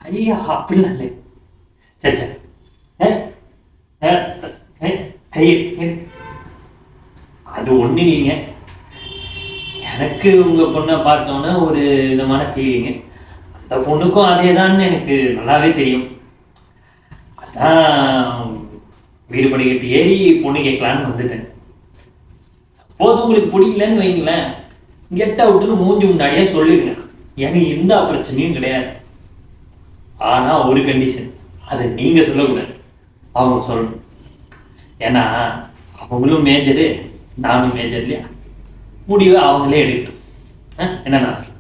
ஐயா அப்படிலாம் இல்லை. சரி சரி. அது ஒண்ணு இல்லைங்க. எனக்கு உங்க பொண்ணை பார்த்தோன்னே ஒரு விதமான ஃபீலிங்கு. அந்த பொண்ணுக்கும் அதேதான்னு எனக்கு நல்லாவே தெரியும். அதான் வீடு படிக்கட்டு ஏறி பொண்ணு கேட்கலான்னு வந்துட்டேன். சப்போஸ் உங்களுக்கு பிடிக்கலன்னு வைங்களேன், கெட் அவுட்டுன்னு மூஞ்சி முன்னாடியே சொல்லிடுங்க. எனக்கு எந்த பிரச்சனையும் கிடையாது. ஆனா ஒரு கண்டிஷன், அதை நீங்க சொல்லக்கூடாது, அவங்க சொல்லணும். ஏன்னா அவங்களும் மேஜரு, நானும் மேஜர் இல்லையா? முடிவை அவங்களே எடுக்கட்டும். என்ன நான் சொல்றேன்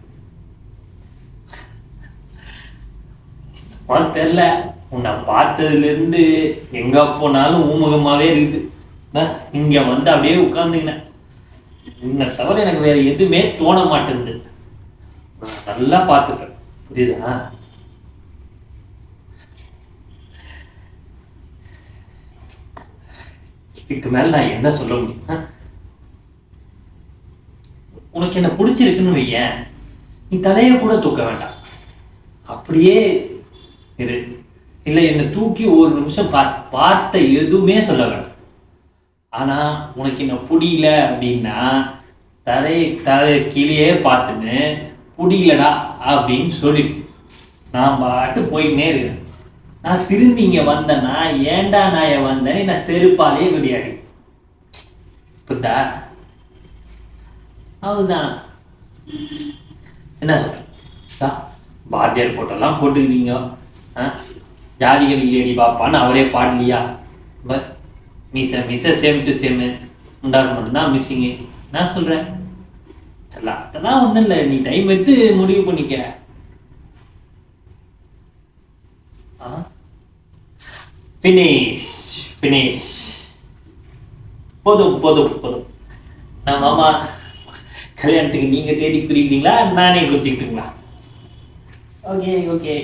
உனக்கு தெரியல. உன்னை பார்த்ததுல இருந்து எங்க போனாலும் ஊமுகமாவே இருக்குது. இங்க வந்து அப்படியே உட்கார்ந்துக்கினேன். உன்னை தவிர எனக்கு வேற எதுவுமே தோண மாட்டேங்குது. நான் நல்லா பார்த்துப்பேன், புரியுதா? இதுக்கு மேல நான் என்ன சொல்ல முடியும்? உனக்கு என்ன பிடிச்சிருக்குன்னு வையேன், நீ தலைய கூட தூக்க வேண்டாம், அப்படியே இரு. இல்லை என்னை தூக்கி ஒரு நிமிஷம் பார்த்த எதுவுமே சொல்ல வேண்டாம். ஆனா உனக்கு என்ன புரியல அப்படின்னா தலை கீழே பார்த்துன்னு புரியலடா அப்படின்னு சொல்லிட்டு நான் பாட்டு போயின்னே இருக்கிறேன். நான் திரும்பி இங்க வந்தேன்னா ஏண்டா நான் வந்தேன்னு நான் செருப்பாலேயே கிடையாது. புத்தா அதுதான். என்ன சொல்ற? பாரதியார் போட்டோலாம் போட்டுக்கிறீங்க. ஜாதிகள் இல்லையடி பாப்பான்னு அவரே பாடலையா? Miss miss same to same உண்டாசு மட்டும்தான் மிஸ்ஸிங்கு. நான் சொல்றேன் அதெல்லாம் ஒன்றும் இல்லை, நீ டைம் எடுத்து முடிவு பண்ணிக்க. Finish finish. போதும் போதும் போதும். நான் மாமா கல்யாணத்துக்கு நீங்க தேதி குறிக்கிறீங்களா, நானே குறிச்சுக்கிட்டுங்களா? Okay okay.